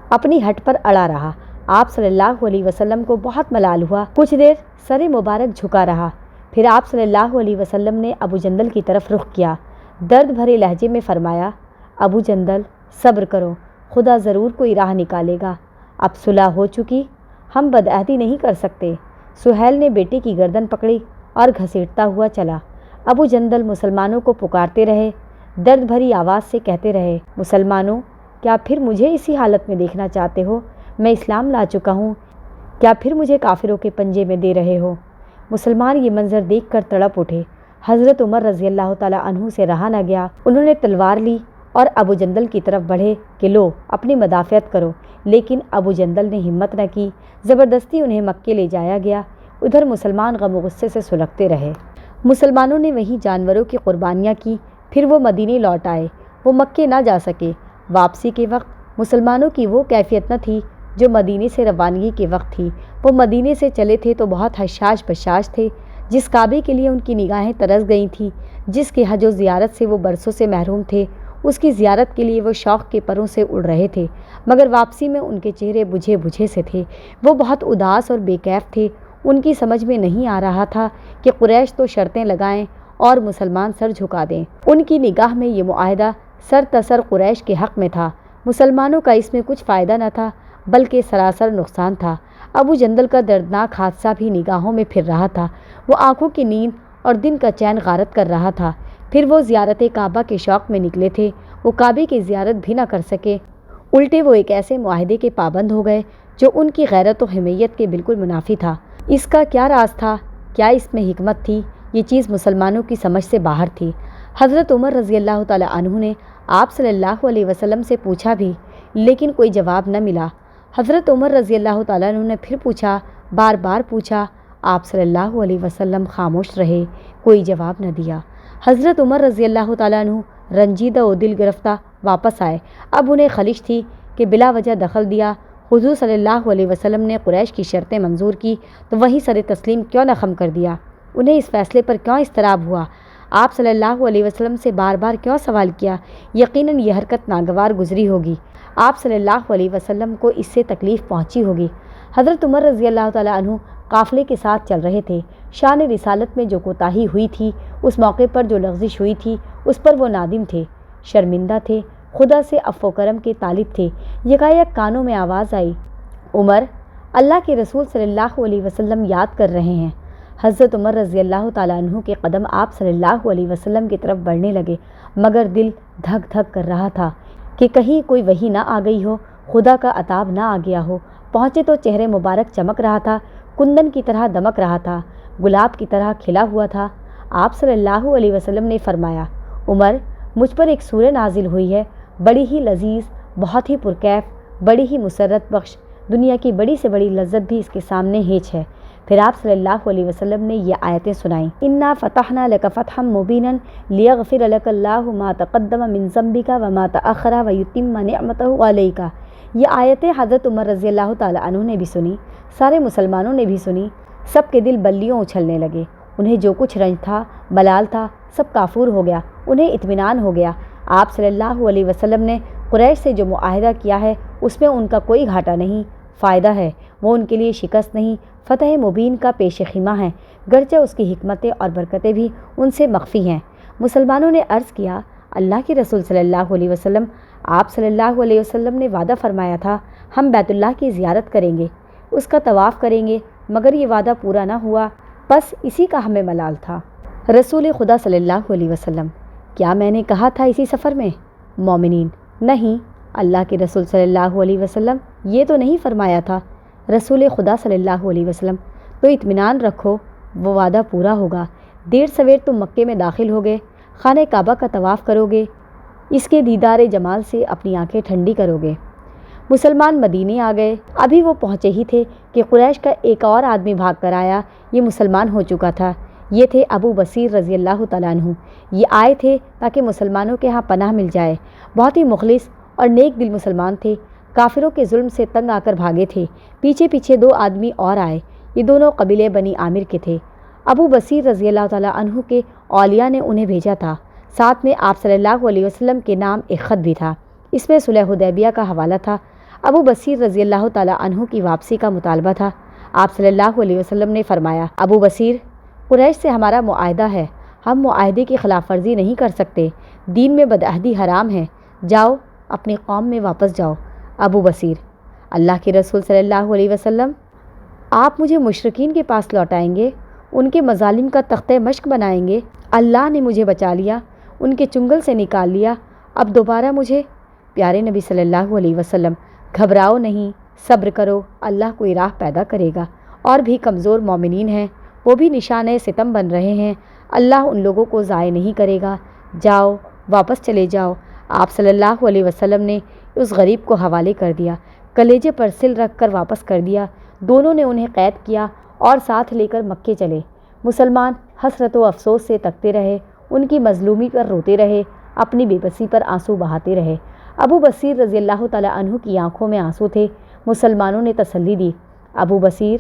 Speaker 1: اپنی ہٹ پر اڑا رہا۔ آپ صلی اللہ علیہ وسلم کو بہت ملال ہوا، کچھ دیر سر مبارک جھکا رہا، پھر آپ صلی اللہ علیہ وسلم نے ابو جندل کی طرف رخ کیا، درد بھرے لہجے میں فرمایا، ابو جندل صبر کرو، خدا ضرور کوئی راہ نکالے گا، اب صلح ہو چکی، ہم بدعہدی نہیں کر سکتے۔ سہیل نے بیٹے کی گردن پکڑی اور گھسیٹتا ہوا چلا۔ ابو جندل مسلمانوں کو پکارتے رہے، درد بھری آواز سے کہتے رہے، مسلمانوں، کیا پھر مجھے اسی حالت میں دیکھنا چاہتے ہو؟ میں اسلام لا چکا ہوں، کیا پھر مجھے کافروں کے پنجے میں دے رہے ہو؟ مسلمان یہ منظر دیکھ کر تڑپ اٹھے۔ حضرت عمر رضی اللہ تعالیٰ عنہ سے رہا نہ گیا، انہوں نے تلوار لی اور ابو جندل کی طرف بڑھے کہ لو اپنی مدافعت کرو، لیکن ابو جندل نے ہمت نہ کی، زبردستی انہیں مکے لے جایا گیا۔ ادھر مسلمان غم و غصے سے سلگتے رہے۔ مسلمانوں نے وہیں جانوروں کی قربانیاں کی، پھر وہ مدینے لوٹ آئے، وہ مکے نہ جا سکے۔ واپسی کے وقت مسلمانوں کی وہ کیفیت نہ تھی جو مدینے سے روانگی کے وقت تھی۔ وہ مدینے سے چلے تھے تو بہت حشاش بشاش تھے۔ جس کعبے کے لیے ان کی نگاہیں ترس گئی تھیں، جس کے حج و زیارت سے وہ برسوں سے محروم تھے، اس کی زیارت کے لیے وہ شوق کے پروں سے اڑ رہے تھے، مگر واپسی میں ان کے چہرے بجھے بجھے سے تھے۔ وہ بہت اداس اور بے کیف تھے۔ ان کی سمجھ میں نہیں آ رہا تھا کہ قریش تو شرطیں لگائیں اور مسلمان سر جھکا دیں۔ ان کی نگاہ میں یہ معاہدہ سر تسر قریش کے حق میں تھا۔ مسلمانوں کا اس میں کچھ فائدہ نہ تھا بلکہ سراسر نقصان تھا۔ ابو جندل کا دردناک حادثہ بھی نگاہوں میں پھر رہا تھا۔ وہ آنکھوں کی نیند اور دن کا چین غارت کر رہا تھا۔ پھر وہ زیارت کعبہ کے شوق میں نکلے تھے۔ وہ کعبے کی زیارت بھی نہ کر سکے، الٹے وہ ایک ایسے معاہدے کے پابند ہو گئے جو ان کی غیرت و حمیت کے بالکل منافی تھا۔ اس کا کیا راز تھا، کیا اس میں حکمت تھی، یہ چیز مسلمانوں کی سمجھ سے باہر تھی۔ حضرت عمر رضی اللہ تعالیٰ عنہ نے آپ صلی اللہ علیہ وسلم سے پوچھا بھی، لیکن کوئی جواب نہ ملا۔ حضرت عمر رضی اللہ تعالیٰ عنہ نے پھر پوچھا، بار بار پوچھا، آپ صلی اللہ علیہ وسلم خاموش رہے، کوئی جواب نہ دیا۔ حضرت عمر رضی اللہ تعالیٰ عنہ رنجیدہ و دل گرفتہ واپس آئے۔ اب انہیں خلش تھی کہ بلا وجہ دخل دیا۔ حضور صلی اللہ علیہ وسلم نے قریش کی شرطیں منظور کی تو وہیں سر تسلیم کیوں نہ خم کر دیا؟ انہیں اس فیصلے پر کیوں اضطراب ہوا؟ آپ صلی اللہ علیہ وسلم سے بار بار کیوں سوال کیا؟ یقیناً یہ حرکت ناگوار گزری ہوگی، آپ صلی اللہ علیہ وسلم کو اس سے تکلیف پہنچی ہوگی۔ حضرت عمر رضی اللہ تعالیٰ عنہ قافلے کے ساتھ چل رہے تھے۔ شان رسالت میں جو کوتاہی ہوئی تھی، اس موقع پر جو لغزش ہوئی تھی، اس پر وہ نادم تھے، شرمندہ تھے، خدا سے عفو و کرم کے طالب تھے۔ یکایک کانوں میں آواز آئی، عمر، اللہ کے رسول صلی اللہ علیہ وسلم یاد کر رہے ہیں۔ حضرت عمر رضی اللہ تعالیٰ عنہ کے قدم آپ صلی اللہ علیہ وسلم کی طرف بڑھنے لگے، مگر دل دھک دھک کر رہا تھا کہ کہیں کوئی وحی نہ آ گئی ہو، خدا کا عطاب نہ آ گیا ہو۔ پہنچے تو چہرے مبارک چمک رہا تھا، کندن کی طرح دمک رہا تھا، گلاب کی طرح کھلا ہوا تھا۔ آپ صلی اللہ علیہ وسلم نے فرمایا، عمر، مجھ پر ایک سورہ نازل ہوئی ہے، بڑی ہی لذیذ، بہت ہی پرکیف، بڑی ہی مسرت بخش، دنیا کی بڑی سے بڑی لذت بھی اس کے سامنے ہیچ ہے۔ پھر آپ صلی اللہ علیہ وسلم نے یہ آیتیں سنائیں، اِنَّا فَتَحْنَا لَكَ فَتْحًا مُبِينًا لِيَغْفِرَ لَكَ اللَّهُ مَا تَقَدَّمَ مِن ذَنبِكَ وَمَا تَأَخَّرَ وَيُتِمَّ نِعْمَتَهُ عَلَيْكَ۔ یہ آیتیں حضرت عمر رضی اللہ تعالیٰ عنہ نے بھی سنی، سارے مسلمانوں نے بھی سنی۔ سب کے دل بلیوں اچھلنے لگے۔ انہیں جو کچھ رنج تھا، ملال تھا، سب کافور ہو گیا، انہیں اطمینان ہو گیا۔ آپ صلی اللہ علیہ وسلم نے قریش سے جو معاہدہ کیا ہے اس میں ان کا کوئی گھاٹا نہیں، فائدہ ہے، وہ ان کے لیے شکست نہیں، فتح مبین کا پیش خیمہ ہے، گرچہ اس کی حکمتیں اور برکتیں بھی ان سے مخفی ہیں۔ مسلمانوں نے عرض کیا، اللہ کے رسول صلی اللہ علیہ وسلم، آپ صلی اللہ علیہ وسلم نے وعدہ فرمایا تھا ہم بیت اللہ کی زیارت کریں گے، اس کا طواف کریں گے، مگر یہ وعدہ پورا نہ ہوا، بس اسی کا ہمیں ملال تھا۔ رسول خدا صلی اللہ علیہ وسلم، کیا میں نے کہا تھا اسی سفر میں؟ مومنین، نہیں، اللہ کے رسول صلی اللہ علیہ وسلم، یہ تو نہیں فرمایا تھا۔ رسول خدا صلی اللہ علیہ وسلم، تو اطمینان رکھو، وہ وعدہ پورا ہوگا۔ دیر سویر تم مکے میں داخل ہوگے، خانہ کعبہ کا طواف کرو گے، اس کے دیدار جمال سے اپنی آنکھیں ٹھنڈی کرو گے۔ مسلمان مدینے آ گئے۔ ابھی وہ پہنچے ہی تھے کہ قریش کا ایک اور آدمی بھاگ کر آیا۔ یہ مسلمان ہو چکا تھا۔ یہ تھے ابو بصیر رضی اللہ تعالیٰ عنہ۔ یہ آئے تھے تاکہ مسلمانوں کے ہاں پناہ مل جائے۔ بہت ہی مخلص اور نیک دل مسلمان تھے، کافروں کے ظلم سے تنگ آ کر بھاگے تھے۔ پیچھے پیچھے دو آدمی اور آئے، یہ دونوں قبیلے بنی عامر کے تھے۔ ابو بصیر رضی اللہ تعالیٰ عنہ کے اولیاء نے انہیں بھیجا تھا، ساتھ میں آپ صلی اللہ علیہ وسلم کے نام ایک خط بھی تھا، اس میں صلح حدیبیہ کا حوالہ تھا۔ ابو بصیر رضی اللہ تعالیٰ عنہ کی واپسی کا مطالبہ تھا۔ آپ صلی اللہ علیہ وسلم نے فرمایا، ابو بصیر، قریش سے ہمارا معاہدہ ہے، ہم معاہدے کی خلاف ورزی نہیں کر سکتے، دین میں بدعہدی حرام ہے، جاؤ اپنی قوم میں واپس جاؤ۔ ابو بصیر، اللہ کے رسول صلی اللہ علیہ وسلم، آپ مجھے مشرکین کے پاس لوٹائیں گے، ان کے مظالم کا تختہ مشق بنائیں گے؟ اللہ نے مجھے بچا لیا، ان کے چنگل سے نکال لیا، اب دوبارہ مجھے؟ پیارے نبی صلی اللہ علیہ وسلم، گھبراؤ نہیں، صبر کرو، اللہ کوئی راہ پیدا کرے گا۔ اور بھی کمزور مومنین ہیں، وہ بھی نشانۂ ستم بن رہے ہیں، اللہ ان لوگوں کو ضائع نہیں کرے گا، جاؤ واپس چلے جاؤ۔ آپ صلی اللہ علیہ وسلم نے اس غریب کو حوالے کر دیا، کلیجے پر سل رکھ کر واپس کر دیا۔ دونوں نے انہیں قید کیا اور ساتھ لے کر مکے چلے۔ مسلمان حسرت و افسوس سے تکتے رہے، ان کی مظلومی پر روتے رہے، اپنی بے بسی پر آنسو بہاتے رہے۔ ابو بصیر رضی اللہ تعالیٰ عنہ کی آنکھوں میں آنسو تھے۔ مسلمانوں نے تسلی دی، ابو بصیر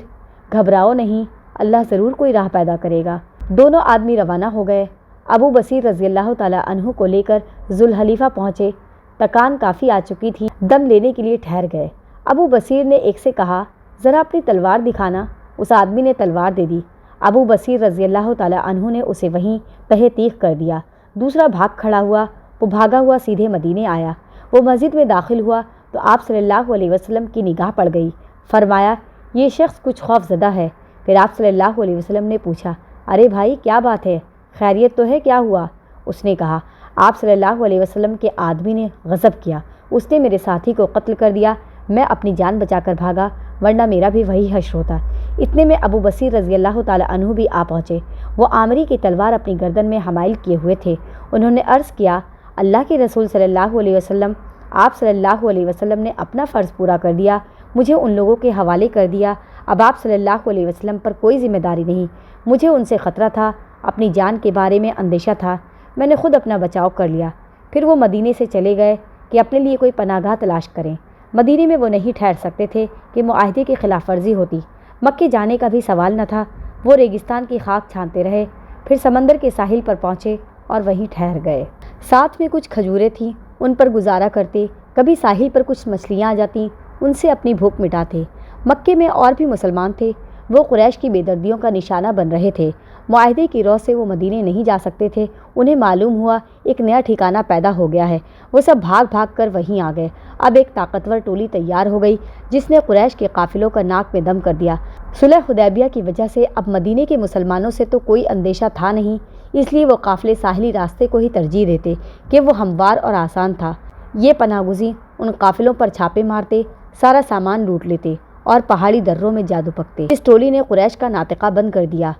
Speaker 1: گھبراؤ نہیں، اللہ ضرور کوئی راہ پیدا کرے گا۔ دونوں آدمی روانہ ہو گئے۔ ابو بصیر رضی اللہ تعالیٰ عنہ کو لے کر ذوالحلیفہ پہنچے۔ تکان کافی آ چکی تھی، دم لینے کے لیے ٹھہر گئے۔ ابو بصیر نے ایک سے کہا، ذرا اپنی تلوار دکھانا۔ اس آدمی نے تلوار دے دی۔ ابو بصیر رضی اللہ تعالیٰ عنہ نے اسے وہیں تہہ تیغ کر دیا۔ دوسرا بھاگ کھڑا ہوا، وہ بھاگا ہوا سیدھے مدینے آیا۔ وہ مسجد میں داخل ہوا تو آپ صلی اللہ علیہ وسلم کی نگاہ پڑ گئی۔ فرمایا، یہ شخص کچھ خوف زدہ ہے۔ پھر آپ صلی اللہ علیہ وسلم نے پوچھا، ارے بھائی کیا بات ہے، خیریت تو ہے، کیا ہوا؟ اس نے کہا، آپ صلی اللہ علیہ وسلم کے آدمی نے غضب کیا، اس نے میرے ساتھی کو قتل کر دیا، میں اپنی جان بچا کر بھاگا، ورنہ میرا بھی وہی حشر ہوتا۔ اتنے میں ابو بصیر رضی اللہ تعالیٰ عنہ بھی آ پہنچے۔ وہ عامری کی تلوار اپنی گردن میں حمائل کیے ہوئے تھے۔ انہوں نے عرض کیا، اللہ کے رسول صلی اللہ علیہ وسلم، آپ صلی اللہ علیہ وسلم نے اپنا فرض پورا کر دیا، مجھے ان لوگوں کے حوالے کر دیا، اب آپ صلی اللہ علیہ وسلم پر کوئی ذمہ داری نہیں۔ مجھے ان سے خطرہ تھا، اپنی جان کے بارے میں اندیشہ تھا، میں نے خود اپنا بچاؤ کر لیا۔ پھر وہ مدینے سے چلے گئے کہ اپنے لیے کوئی پناہ گاہ تلاش کریں۔ مدینے میں وہ نہیں ٹھہر سکتے تھے کہ معاہدے کی خلاف ورزی ہوتی۔ مکے جانے کا بھی سوال نہ تھا۔ وہ ریگستان کی خاک چھانتے رہے، پھر سمندر کے ساحل پر پہنچے اور وہیں ٹھہر گئے۔ ساتھ میں کچھ کھجوریں تھیں، ان پر گزارا کرتے۔ کبھی ساحل پر کچھ مچھلیاں آ جاتیں، ان سے اپنی بھوک مٹاتے۔ مکے میں اور بھی مسلمان تھے، وہ قریش کی بے دردیوں کا نشانہ بن رہے تھے۔ معاہدے کی رو سے وہ مدینے نہیں جا سکتے تھے۔ انہیں معلوم ہوا ایک نیا ٹھکانہ پیدا ہو گیا ہے۔ وہ سب بھاگ بھاگ کر وہیں آ گئے۔ اب ایک طاقتور ٹولی تیار ہو گئی جس نے قریش کے قافلوں کا ناک میں دم کر دیا۔ صلح حدیبیہ کی وجہ سے اب مدینے کے مسلمانوں سے تو کوئی اندیشہ تھا نہیں، اس لیے وہ قافلے ساحلی راستے کو ہی ترجیح دیتے کہ وہ ہموار اور آسان تھا۔ یہ پناہ گزین ان قافلوں پر چھاپے مارتے، سارا سامان لوٹ لیتے اور پہاڑی دروں میں جادو پکتے۔ اس ٹولی نے قریش کا ناطقہ بند کر دیا۔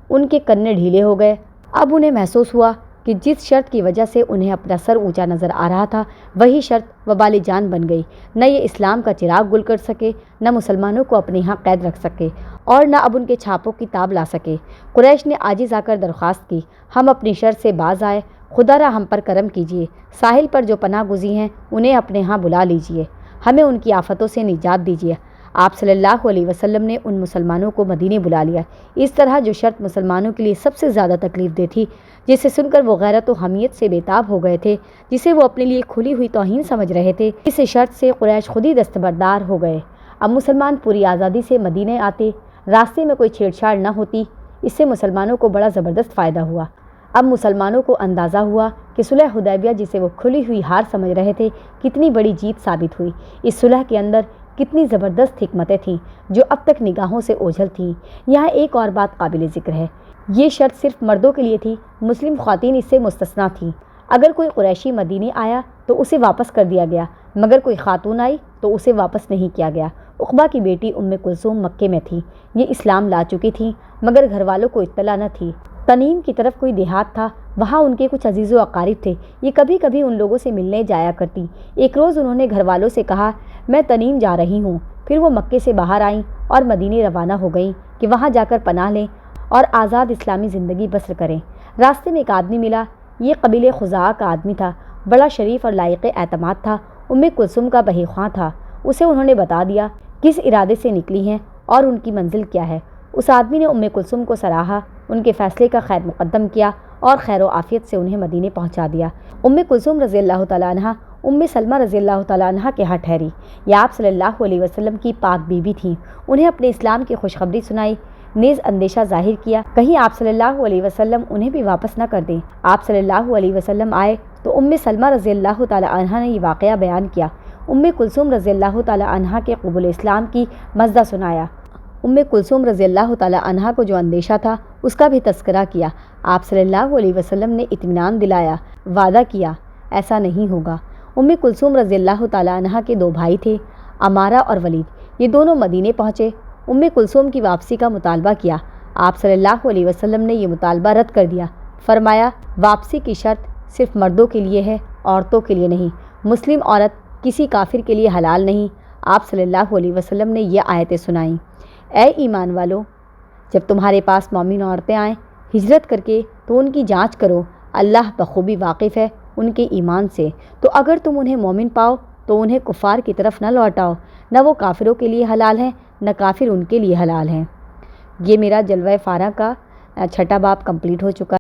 Speaker 1: ان کے کنے ڈھیلے ہو گئے۔ اب انہیں محسوس ہوا کہ جس شرط کی وجہ سے انہیں اپنا سر اونچا نظر آ رہا تھا، وہی شرط وبال جان بن گئی۔ نہ یہ اسلام کا چراغ گل کر سکے، نہ مسلمانوں کو اپنے ہاں قید رکھ سکے، اور نہ اب ان کے چھاپوں کی تاب لا سکے۔ قریش نے عاجز آ کر درخواست کی، ہم اپنی شرط سے باز آئے، خدا را ہم پر کرم کیجیے۔ ساحل پر جو پناہ گزین ہیں انہیں اپنے ہاں بلا لیجیے، ہمیں ان کی آفتوں سے نجات دیجیے۔ آپ صلی اللہ علیہ وسلم نے ان مسلمانوں کو مدینے بلا لیا۔ اس طرح جو شرط مسلمانوں کے لیے سب سے زیادہ تکلیف دہ تھی، جسے سن کر وہ غیرت و حمیت سے بے تاب ہو گئے تھے، جسے وہ اپنے لیے کھلی ہوئی توہین سمجھ رہے تھے، اس شرط سے قریش خود ہی دستبردار ہو گئے۔ اب مسلمان پوری آزادی سے مدینے آتے، راستے میں کوئی چھیڑ چھاڑ نہ ہوتی۔ اس سے مسلمانوں کو بڑا زبردست فائدہ ہوا۔ اب مسلمانوں کو اندازہ ہوا کہ صلح حدیبیہ جسے وہ کھلی ہوئی ہار سمجھ رہے تھے، کتنی بڑی جیت ثابت ہوئی۔ اس صلح کے اندر کتنی زبردست حکمتیں تھیں جو اب تک نگاہوں سے اوجھل تھیں۔ یہاں ایک اور بات قابل ذکر ہے، یہ شرط صرف مردوں کے لیے تھی، مسلم خواتین اس سے مستثنیٰ تھیں۔ اگر کوئی قریشی مدینے آیا تو اسے واپس کر دیا گیا، مگر کوئی خاتون آئی تو اسے واپس نہیں کیا گیا۔ عقبہ کی بیٹی ام کلثوم مکے میں تھی، یہ اسلام لا چکی تھی، مگر گھر والوں کو اطلاع نہ تھی۔ تنیم کی طرف کوئی دیہات تھا، وہاں ان کے کچھ عزیز و اقارب تھے، یہ کبھی کبھی ان لوگوں سے ملنے جایا کرتی۔ ایک روز انہوں نے گھر والوں سے کہا، میں تنیم جا رہی ہوں۔ پھر وہ مکے سے باہر آئیں اور مدینے روانہ ہو گئیں کہ وہاں جا کر پناہ لیں اور آزاد اسلامی زندگی بسر کریں۔ راستے میں ایک آدمی ملا، یہ قبیلے خزاعہ کا آدمی تھا، بڑا شریف اور لائق اعتماد تھا، ام کلثوم کا بہی خواں تھا۔ اسے انہوں نے بتا دیا کس ارادے سے نکلی ہیں اور ان کی منزل کیا ہے۔ اس آدمی نے ام کلثوم کو سراہا، ان کے فیصلے کا خیر مقدم کیا اور خیر و عافیت سے انہیں مدینے پہنچا دیا۔ ام کلثوم رضی اللہ تعالیٰ عنہ ام سلمہ رضی اللہ تعالیٰ عنہ کے ہاں ٹھہری۔ یہ آپ صلی اللہ علیہ وسلم کی پاک بیوی تھیں۔ انہیں اپنے اسلام کی خوشخبری سنائی، نیز اندیشہ ظاہر کیا کہیں آپ صلی اللہ علیہ وسلم انہیں بھی واپس نہ کر دیں۔ آپ صلی اللہ علیہ وسلم آئے تو ام سلمہ رضی اللہ تعالیٰ عنہ نے یہ واقعہ بیان کیا۔ ام کلثوم رضی اللہ تعالیٰ عنہ کے قبول اسلام کی مزہ سنایا۔ ام کلثوم رضی اللہ تعالیٰ عنہ کو جو اندیشہ تھا اس کا بھی تذکرہ کیا۔ آپ صلی اللہ علیہ وسلم نے اطمینان دلایا، وعدہ کیا ایسا نہیں ہوگا۔ ام کلثوم رضی اللہ تعالیٰ عنہ کے دو بھائی تھے، عمارہ اور ولید، یہ دونوں مدینے پہنچے۔ ام کلثوم کی واپسی کا مطالبہ کیا، آپ صلی اللہ علیہ وسلم نے یہ مطالبہ رد کر دیا۔ فرمایا، واپسی کی شرط صرف مردوں کے لیے ہے، عورتوں کے لیے نہیں۔ مسلم عورت کسی کافر کے لیے حلال نہیں۔ آپ صلی اللہ علیہ وسلم نے یہ آیتیں سنائیں، اے ایمان والو، جب تمہارے پاس مومن عورتیں آئیں ہجرت کر کے تو ان کی جانچ کرو، اللہ بخوبی واقف ہے ان کے ایمان سے، تو اگر تم انہیں مومن پاؤ تو انہیں کفار کی طرف نہ لوٹاؤ، نہ وہ کافروں کے لیے حلال ہیں نہ کافر ان کے لیے حلال ہیں۔ یہ میرا جلوہ فارغ کا 6واں باب کمپلیٹ ہو چکا ہے۔